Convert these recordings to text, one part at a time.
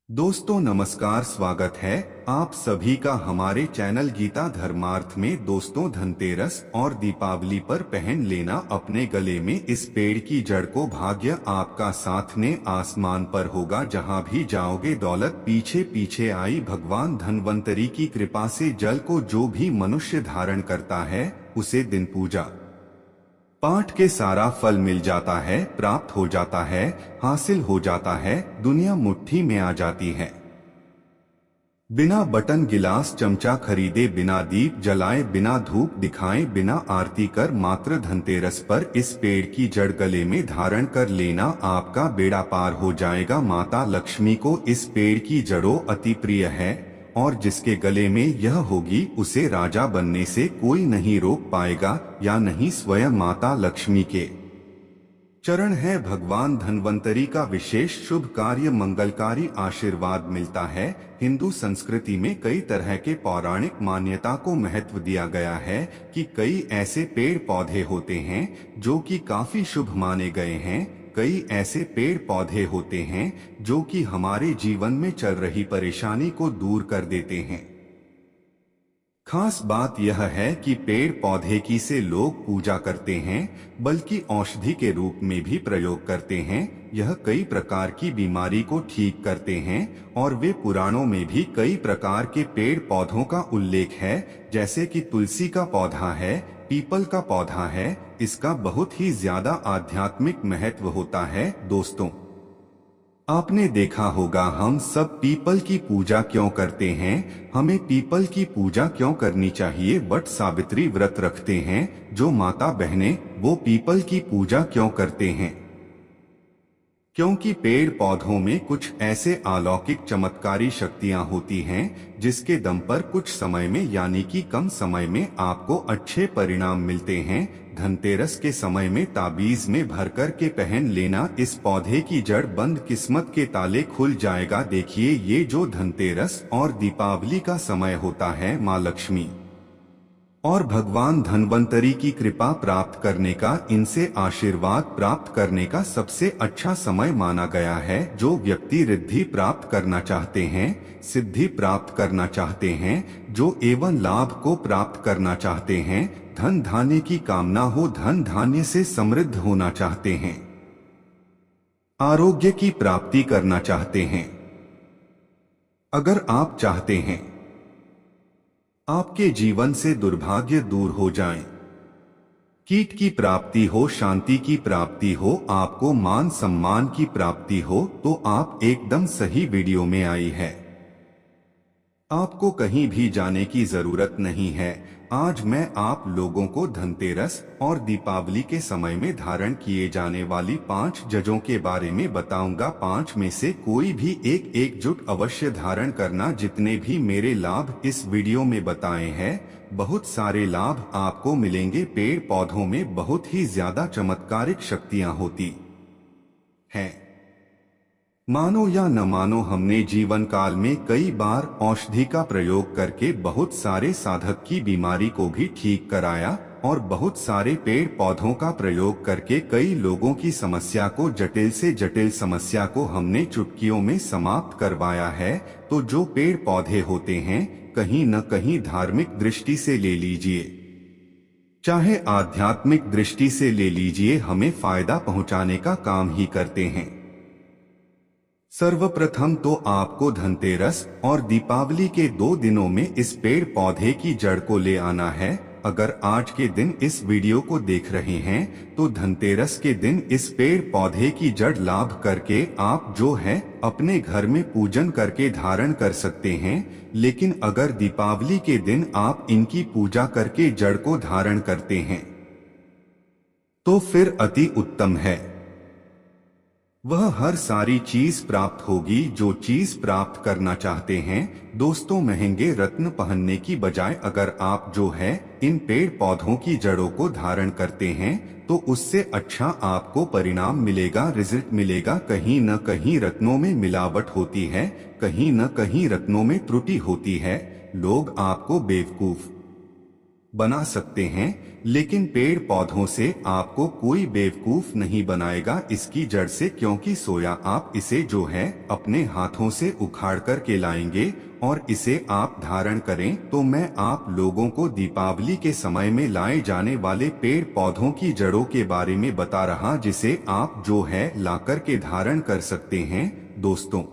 दोस्तों नमस्कार, स्वागत है आप सभी का हमारे चैनल गीता धर्मार्थ में। दोस्तों, धनतेरस और दीपावली पर पहन लेना अपने गले में इस पेड़ की जड़ को। भाग्य आपका साथ ने आसमान पर होगा, जहां भी जाओगे दौलत पीछे पीछे आई। भगवान धन्वंतरी की कृपा से जल को जो भी मनुष्य धारण करता है उसे दिन पूजा पाठ के सारा फल मिल जाता है, प्राप्त हो जाता है, हासिल हो जाता है, दुनिया मुट्ठी में आ जाती है। बिना बटन गिलास चमचा खरीदे, बिना दीप जलाए, बिना धूप दिखाए, बिना आरती कर, मात्र धनतेरस पर इस पेड़ की जड़ गले में धारण कर लेना, आपका बेड़ा पार हो जाएगा। माता लक्ष्मी को इस पेड़ की जड़ों अति प्रिय है और जिसके गले में यह होगी उसे राजा बनने से कोई नहीं रोक पाएगा, या नहीं स्वयं माता लक्ष्मी के चरण है। भगवान धन्वंतरी का विशेष शुभ कार्य मंगलकारी आशीर्वाद मिलता है। हिंदू संस्कृति में कई तरह के पौराणिक मान्यता को महत्व दिया गया है कि कई ऐसे पेड़ पौधे होते हैं जो कि काफी शुभ माने गए हैं। कई ऐसे पेड़ पौधे होते हैं जो कि हमारे जीवन में चल रही परेशानी को दूर कर देते हैं। खास बात यह है कि पेड़ पौधे की से लोग पूजा करते हैं, बल्कि औषधि के रूप में भी प्रयोग करते हैं। यह कई प्रकार की बीमारी को ठीक करते हैं और वे पुराणों में भी कई प्रकार के पेड़ पौधों का उल्लेख है, जैसे कि तुलसी का पौधा है, पीपल का पौधा है। इसका बहुत ही ज्यादा आध्यात्मिक महत्व होता है। दोस्तों, आपने देखा होगा हम सब पीपल की पूजा क्यों करते हैं, हमें पीपल की पूजा क्यों करनी चाहिए। वट सावित्री व्रत रखते हैं जो माता बहनें, वो पीपल की पूजा क्यों करते हैं? क्योंकि पेड़ पौधों में कुछ ऐसे अलौकिक चमत्कारी शक्तियां होती हैं जिसके दम पर कुछ समय में, यानी कि कम समय में आपको अच्छे परिणाम मिलते हैं। धनतेरस के समय में ताबीज में भरकर के पहन लेना, इस पौधे की जड़ बंद किस्मत के ताले खुल जाएगा। देखिए, ये जो धनतेरस और दीपावली का समय होता है, माँ लक्ष्मी और भगवान धन्वंतरी की कृपा प्राप्त करने का, इनसे आशीर्वाद प्राप्त करने का सबसे अच्छा समय माना गया है। जो व्यक्ति रिद्धि प्राप्त करना चाहते हैं, सिद्धि प्राप्त करना चाहते हैं, जो एवं लाभ को प्राप्त करना चाहते हैं, धन धान्य की कामना हो, धन धान्य से समृद्ध होना चाहते हैं, आरोग्य की प्राप्ति करना चाहते हैं, अगर आप चाहते हैं आपके जीवन से दुर्भाग्य दूर हो जाए, कीट की प्राप्ति हो, शांति की प्राप्ति हो, आपको मान सम्मान की प्राप्ति हो, तो आप एकदम सही वीडियो में आई है। आपको कहीं भी जाने की जरूरत नहीं है। आज मैं आप लोगों को धनतेरस और दीपावली के समय में धारण किए जाने वाली 5 जजों के बारे में बताऊंगा। 5 में से कोई भी एक एकजुट अवश्य धारण करना। जितने भी मेरे लाभ इस वीडियो में बताए हैं, बहुत सारे लाभ आपको मिलेंगे। पेड़ पौधों में बहुत ही ज्यादा चमत्कारिक शक्तियां होती हैं। मानो या न मानो, हमने जीवन काल में कई बार औषधि का प्रयोग करके बहुत सारे साधक की बीमारी को भी ठीक कराया और बहुत सारे पेड़ पौधों का प्रयोग करके कई लोगों की समस्या को, जटिल से जटिल समस्या को हमने चुटकियों में समाप्त करवाया है। तो जो पेड़ पौधे होते हैं, कहीं न कहीं धार्मिक दृष्टि से ले लीजिए, चाहे आध्यात्मिक दृष्टि से ले लीजिए, हमें फायदा पहुंचाने का काम ही करते हैं। सर्वप्रथम तो आपको धनतेरस और दीपावली के 2 दिनों में इस पेड़ पौधे की जड़ को ले आना है। अगर आज के दिन इस वीडियो को देख रहे हैं तो धनतेरस के दिन इस पेड़ पौधे की जड़ लाभ करके आप जो है अपने घर में पूजन करके धारण कर सकते हैं। लेकिन अगर दीपावली के दिन आप इनकी पूजा करके जड़ को धारण करते हैं तो फिर अति उत्तम है। वह हर सारी चीज प्राप्त होगी जो चीज प्राप्त करना चाहते हैं। दोस्तों, महंगे रत्न पहनने की बजाय अगर आप जो है इन पेड़ पौधों की जड़ों को धारण करते हैं तो उससे अच्छा आपको परिणाम मिलेगा, रिजल्ट मिलेगा। कहीं न कहीं रत्नों में मिलावट होती है, कहीं न कहीं रत्नों में त्रुटि होती है। लोग आपको बेवकूफ बना सकते हैं, लेकिन पेड़ पौधों से आपको कोई बेवकूफ नहीं बनाएगा इसकी जड़ से, क्योंकि सोया आप इसे जो है अपने हाथों से उखाड़ कर के लाएंगे और इसे आप धारण करें। तो मैं आप लोगों को दीपावली के समय में लाए जाने वाले पेड़ पौधों की जड़ों के बारे में बता रहा, जिसे आप जो है लाकर के धारण कर सकते हैं। दोस्तों,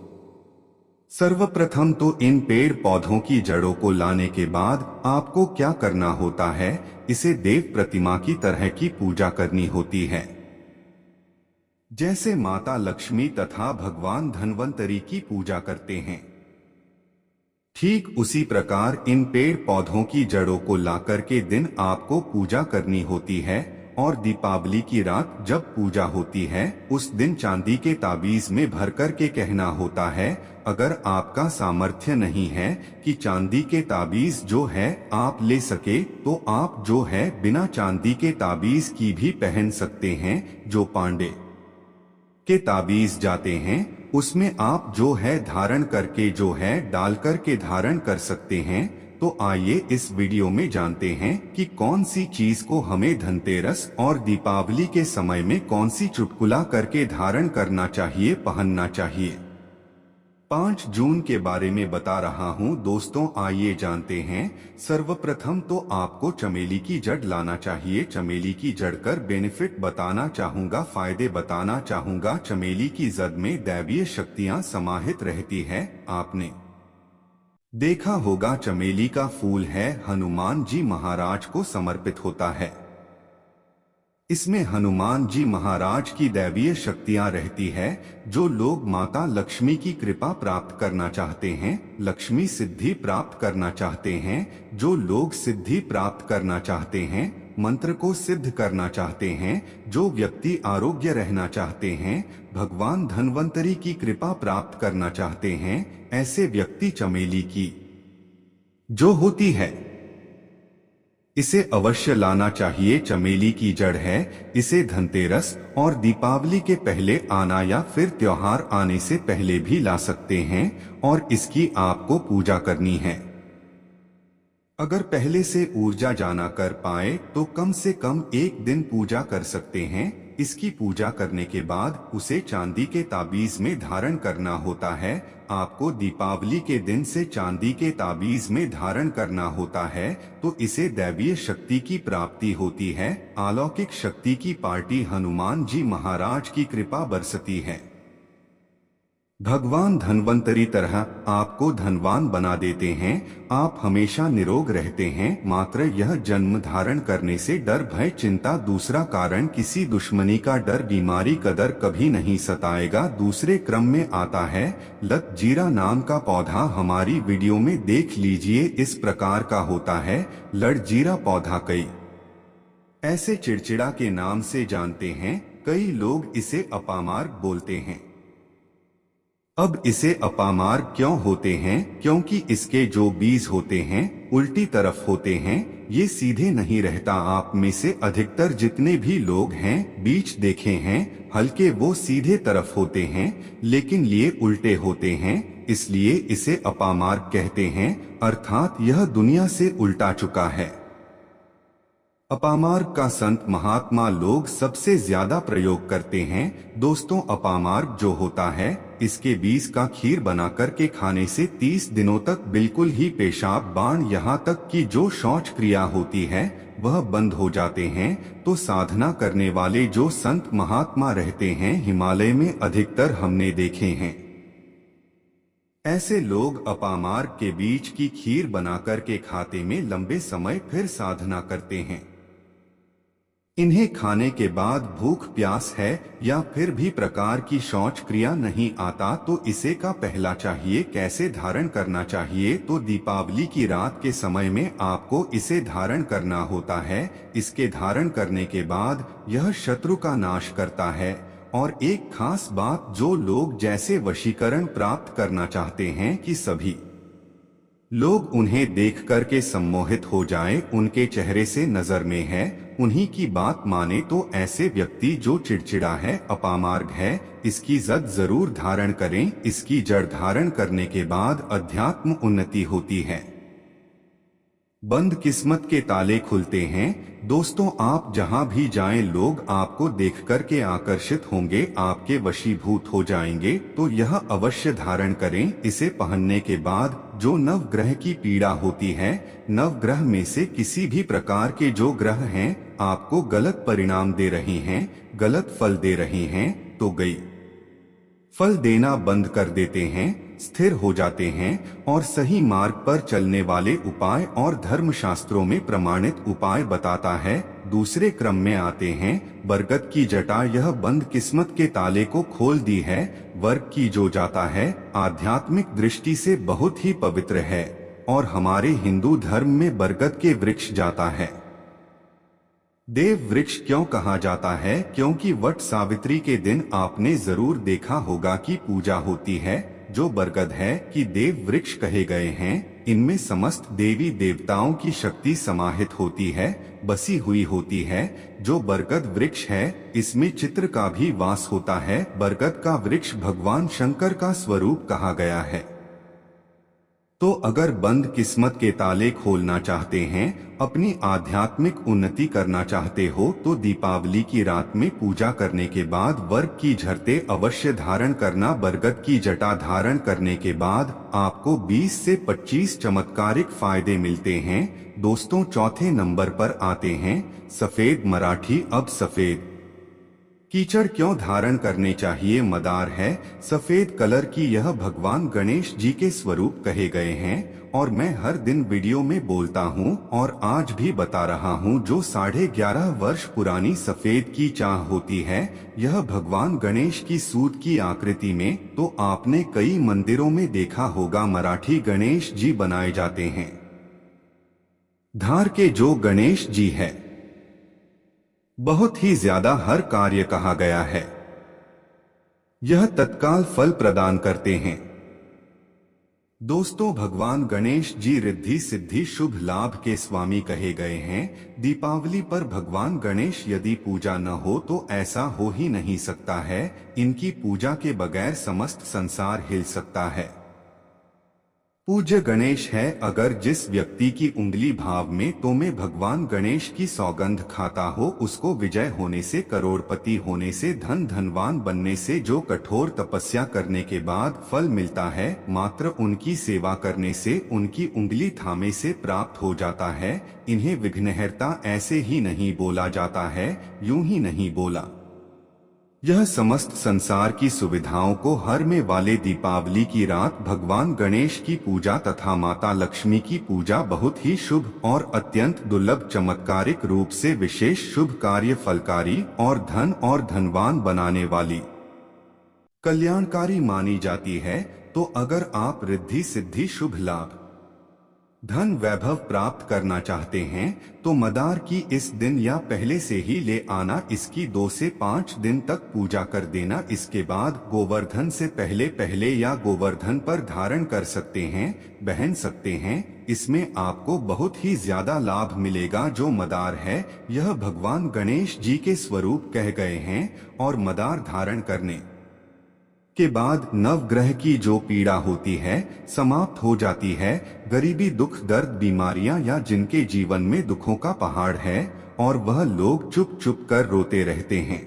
सर्वप्रथम तो इन पेड़ पौधों की जड़ों को लाने के बाद आपको क्या करना होता है, इसे देव प्रतिमा की तरह की पूजा करनी होती है। जैसे माता लक्ष्मी तथा भगवान धन्वंतरी की पूजा करते हैं, ठीक उसी प्रकार इन पेड़ पौधों की जड़ों को लाकर के दिन आपको पूजा करनी होती है। और दीपावली की रात जब पूजा होती है, उस दिन चांदी के ताबीज में भर कर के कहना होता है। अगर आपका सामर्थ्य नहीं है कि चांदी के ताबीज जो है आप ले सके, तो आप जो है बिना चांदी के ताबीज की भी पहन सकते हैं। जो पांडे के ताबीज जाते हैं, उसमें आप जो है धारण करके जो है डाल करके धारण कर सकते हैं। तो आइए इस वीडियो में जानते हैं कि कौन सी चीज को हमें धनतेरस और दीपावली के समय में कौन सी चुटकुला करके धारण करना चाहिए, पहनना चाहिए। 5 जून के बारे में बता रहा हूं दोस्तों, आइए जानते हैं। सर्वप्रथम तो आपको चमेली की जड़ लाना चाहिए। चमेली की जड़ कर बेनिफिट बताना चाहूंगा, फायदे बताना चाहूंगा। चमेली की जड़ में दैवीय शक्तियां समाहित रहती है। आपने देखा होगा चमेली का फूल है हनुमान जी महाराज को समर्पित होता है। इसमें हनुमान जी महाराज की दैवीय शक्तियां रहती है। जो लोग माता लक्ष्मी की कृपा प्राप्त करना चाहते हैं, लक्ष्मी सिद्धि प्राप्त करना चाहते हैं, जो लोग सिद्धि प्राप्त करना चाहते हैं, मंत्र को सिद्ध करना चाहते हैं, जो व्यक्ति आरोग्य रहना चाहते हैं, भगवान धन्वंतरी की कृपा प्राप्त करना चाहते हैं, ऐसे व्यक्ति चमेली की जो होती है इसे अवश्य लाना चाहिए। चमेली की जड़ है, इसे धनतेरस और दीपावली के पहले आना या फिर त्योहार आने से पहले भी ला सकते हैं और इसकी आपको पूजा करनी है। अगर पहले से ऊर्जा जाना कर पाए तो कम से कम 1 दिन पूजा कर सकते हैं। इसकी पूजा करने के बाद उसे चांदी के ताबीज में धारण करना होता है। आपको दीपावली के दिन से चांदी के ताबीज में धारण करना होता है, तो इसे दैवीय शक्ति की प्राप्ति होती है। अलौकिक शक्ति की पार्टी हनुमान जी महाराज की कृपा बरसती है। भगवान धन्वंतरी तरह आपको धनवान बना देते हैं। आप हमेशा निरोग रहते हैं। मात्र यह जन्म धारण करने से डर, भय, चिंता, दूसरा कारण किसी दुश्मनी का डर, बीमारी का डर कभी नहीं सताएगा। दूसरे क्रम में आता है लत जीरा नाम का पौधा। हमारी वीडियो में देख लीजिए, इस प्रकार का होता है लड़ जीरा पौधा। कई ऐसे चिड़चिड़ा के नाम से जानते हैं। कई लोग इसे अपामार्ग बोलते हैं। अब इसे अपामार्ग क्यों होते हैं? क्योंकि इसके जो बीज होते हैं उल्टी तरफ होते हैं, ये सीधे नहीं रहता। आप में से अधिकतर जितने भी लोग हैं बीज देखे हैं, हल्के वो सीधे तरफ होते हैं, लेकिन ये उल्टे होते हैं, इसलिए इसे अपामार्ग कहते हैं। अर्थात यह दुनिया से उल्टा चुका है। अपामार्ग का संत महात्मा लोग सबसे ज्यादा प्रयोग करते हैं। दोस्तों, अपामार्ग जो होता है, इसके बीज का खीर बना करके खाने से 30 दिनों तक बिल्कुल ही पेशाब, बाण, यहाँ तक कि जो शौच क्रिया होती है वह बंद हो जाते हैं। तो साधना करने वाले जो संत महात्मा रहते हैं हिमालय में अधिकतर हमने देखे हैं। ऐसे लोग अपामार्ग के बीज की खीर बना करके खाते में लंबे समय फिर साधना करते हैं। इन्हें खाने के बाद भूख प्यास है या फिर भी प्रकार की शौच क्रिया नहीं आता, तो इसे का पहला चाहिए कैसे धारण करना चाहिए। तो दीपावली की रात के समय में आपको इसे धारण करना होता है। इसके धारण करने के बाद यह शत्रु का नाश करता है। और एक खास बात, जो लोग जैसे वशीकरण प्राप्त करना चाहते हैं कि सभी लोग उन्हें देख करके सम्मोहित हो जाएं, उनके चेहरे से नजर में है, उन्हीं की बात माने, तो ऐसे व्यक्ति जो चिड़चिड़ा है, अपामार्ग है, इसकी जड़ जरूर धारण करें। इसकी जड़ धारण करने के बाद अध्यात्म उन्नति होती है। बंद किस्मत के ताले खुलते हैं। दोस्तों, आप जहां भी जाएं लोग आपको देख कर के आकर्षित होंगे, आपके वशीभूत हो जाएंगे। तो यह अवश्य धारण करें। इसे पहनने के बाद जो नवग्रह की पीड़ा होती है, नवग्रह में से किसी भी प्रकार के जो ग्रह हैं आपको गलत परिणाम दे रहे हैं, गलत फल दे रहे हैं, तो गई फल देना बंद कर देते हैं, स्थिर हो जाते हैं और सही मार्ग पर चलने वाले उपाय और धर्म शास्त्रों में प्रमाणित उपाय बताता है। दूसरे क्रम में आते हैं बरगद की जटा। यह बंद किस्मत के ताले को खोल दी है। वर्ग की जो जाता है आध्यात्मिक दृष्टि से बहुत ही पवित्र है और हमारे हिंदू धर्म में बरगद के वृक्ष जाता है। देव वृक्ष क्यों कहा जाता है? क्योंकि वट सावित्री के दिन आपने जरूर देखा होगा कि पूजा होती है। जो बरगद है कि देव वृक्ष कहे गए हैं, इनमें समस्त देवी देवताओं की शक्ति समाहित होती है, बसी हुई होती है। जो बरगद वृक्ष है इसमें चित्र का भी वास होता है। बरगद का वृक्ष भगवान शंकर का स्वरूप कहा गया है। तो अगर बंद किस्मत के ताले खोलना चाहते हैं, अपनी आध्यात्मिक उन्नति करना चाहते हो, तो दीपावली की रात में पूजा करने के बाद वर्ग की झरते अवश्य धारण करना। बरगद की जटा धारण करने के बाद आपको 20 से 25 चमत्कारिक फायदे मिलते हैं। दोस्तों, चौथे नंबर पर आते हैं सफेद मराठी। अब सफेद कीचड़ क्यों धारण करने चाहिए? मदार है सफेद कलर की। यह भगवान गणेश जी के स्वरूप कहे गए हैं और मैं हर दिन वीडियो में बोलता हूं और आज भी बता रहा हूं। जो 11.5 वर्ष पुरानी सफेद की चाह होती है, यह भगवान गणेश की सूत की आकृति में। तो आपने कई मंदिरों में देखा होगा मराठी गणेश जी बनाए जाते हैं। धार के जो गणेश जी है बहुत ही ज्यादा हर कार्य कहा गया है। यह तत्काल फल प्रदान करते हैं। दोस्तों, भगवान गणेश जी रिद्धि सिद्धि शुभ लाभ के स्वामी कहे गए हैं। दीपावली पर भगवान गणेश यदि पूजा न हो तो ऐसा हो ही नहीं सकता है। इनकी पूजा के बगैर समस्त संसार हिल सकता है। पूज्य गणेश है। अगर जिस व्यक्ति की उंगली भाव में तो में भगवान गणेश की सौगंध खाता हो, उसको विजय होने से, करोड़पति होने से, धनवान बनने से, जो कठोर तपस्या करने के बाद फल मिलता है, मात्र उनकी सेवा करने से, उनकी उंगली थामे से प्राप्त हो जाता है। इन्हें विघ्नहर्ता ऐसे ही नहीं बोला जाता है, यूं ही नहीं बोला। यह समस्त संसार की सुविधाओं को हरने वाले दीपावली की रात भगवान गणेश की पूजा तथा माता लक्ष्मी की पूजा बहुत ही शुभ और अत्यंत दुर्लभ चमत्कारिक रूप से विशेष शुभ कार्य फलकारी और धन और धनवान बनाने वाली कल्याणकारी मानी जाती है। तो अगर आप रिद्धि सिद्धि शुभ लाभ धन वैभव प्राप्त करना चाहते हैं तो मदार की इस दिन या पहले से ही ले आना। इसकी 2 से 5 दिन तक पूजा कर देना। इसके बाद गोवर्धन से पहले या गोवर्धन पर धारण कर सकते हैं, पहन सकते हैं। इसमें आपको बहुत ही ज्यादा लाभ मिलेगा। जो मदार है यह भगवान गणेश जी के स्वरूप कह गए हैं और मदार धारण करने के बाद नवग्रह की जो पीड़ा होती है समाप्त हो जाती है। गरीबी, दुख, दर्द, बीमारियां या जिनके जीवन में दुखों का पहाड़ है और वह लोग चुप चुप कर रोते रहते हैं,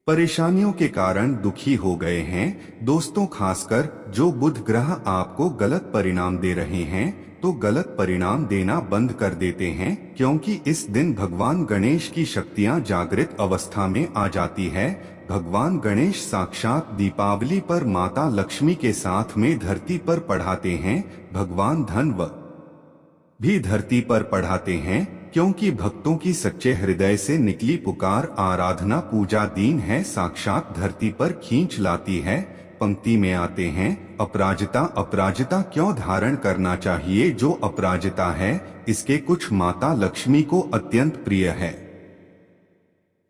परेशानियों के कारण दुखी हो गए हैं। दोस्तों, खासकर जो बुध ग्रह आपको गलत परिणाम दे रहे हैं तो गलत परिणाम देना बंद कर देते हैं, क्योंकि इस दिन भगवान गणेश की शक्तियां जागृत अवस्था में आ जाती है। भगवान गणेश साक्षात दीपावली पर माता लक्ष्मी के साथ में धरती पर पढ़ाते हैं। भगवान धन भी धरती पर पढ़ाते हैं, क्योंकि भक्तों की सच्चे हृदय से निकली पुकार, आराधना, पूजा दीन है साक्षात धरती पर खींच लाती है। पंक्ति में आते हैं अपराजिता। अपराजिता क्यों धारण करना चाहिए? जो अपराजिता है इसके कुछ माता लक्ष्मी को अत्यंत प्रिय है।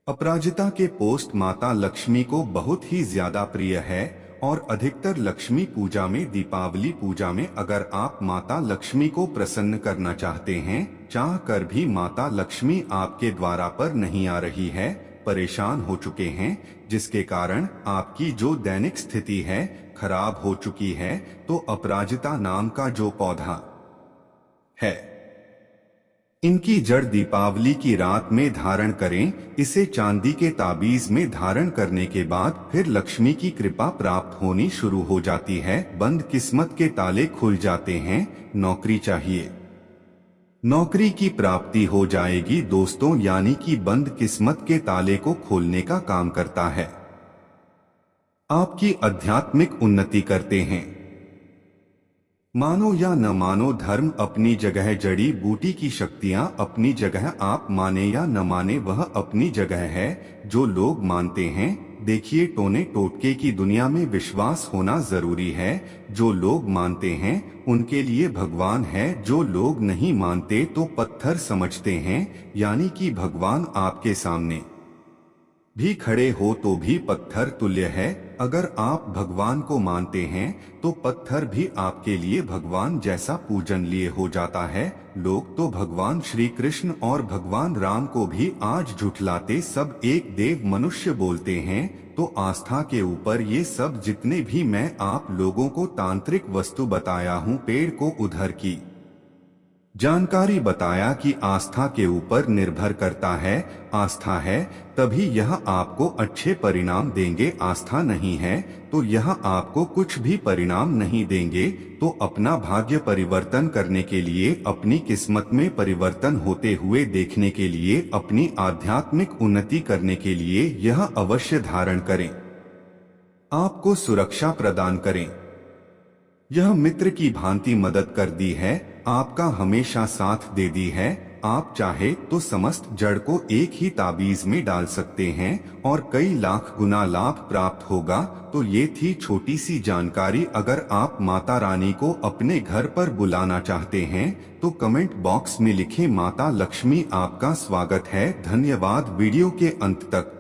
अपराजिता के पोस्ट माता लक्ष्मी को बहुत ही ज्यादा प्रिय है और अधिकतर लक्ष्मी पूजा में, दीपावली पूजा में अगर आप माता लक्ष्मी को प्रसन्न करना चाहते हैं, चाह कर भी माता लक्ष्मी आपके द्वारा पर नहीं आ रही है, परेशान हो चुके हैं, जिसके कारण आपकी जो दैनिक स्थिति है खराब हो चुकी है, तो अपराजिता नाम का जो पौधा है। इनकी जड़ दीपावली की रात में धारण करें। इसे चांदी के ताबीज में धारण करने के बाद फिर लक्ष्मी की कृपा प्राप्त होनी शुरू हो जाती है। बंद किस्मत के ताले खुल जाते हैं। नौकरी चाहिए, नौकरी की प्राप्ति हो जाएगी दोस्तों, यानी कि बंद किस्मत के ताले को खोलने का काम करता है। आपकी आध्यात्मिक उन्नति करते हैं। मानो या न मानो, धर्म अपनी जगह, जड़ी बूटी की शक्तियां अपनी जगह, आप माने या न माने वह अपनी जगह है। जो लोग मानते हैं, देखिए टोने टोटके की दुनिया में विश्वास होना जरूरी है। जो लोग मानते हैं उनके लिए भगवान है। जो लोग नहीं मानते तो पत्थर समझते हैं, यानी कि भगवान आपके सामने भी खड़े हो तो भी पत्थर तुल्य है। अगर आप भगवान को मानते हैं तो पत्थर भी आपके लिए भगवान जैसा पूजनीय हो जाता है। लोग तो भगवान श्री कृष्ण और भगवान राम को भी आज झुठलाते, सब एक देव मनुष्य बोलते हैं। तो आस्था के ऊपर ये सब जितने भी मैं आप लोगों को तांत्रिक वस्तु बताया हूँ, पेड़ को उधर की जानकारी बताया कि आस्था के ऊपर निर्भर करता है। आस्था है तभी यह आपको अच्छे परिणाम देंगे, आस्था नहीं है तो यह आपको कुछ भी परिणाम नहीं देंगे। तो अपना भाग्य परिवर्तन करने के लिए, अपनी किस्मत में परिवर्तन होते हुए देखने के लिए, अपनी आध्यात्मिक उन्नति करने के लिए यह अवश्य धारण करें। आपको सुरक्षा प्रदान करें। यह मित्र की भांति मदद कर दी है, आपका हमेशा साथ दे दी है। आप चाहे तो समस्त जड़ को एक ही ताबीज में डाल सकते हैं और कई लाख गुना लाभ प्राप्त होगा। तो ये थी छोटी सी जानकारी। अगर आप माता रानी को अपने घर पर बुलाना चाहते हैं तो कमेंट बॉक्स में लिखें, माता लक्ष्मी आपका स्वागत है। धन्यवाद वीडियो के अंत तक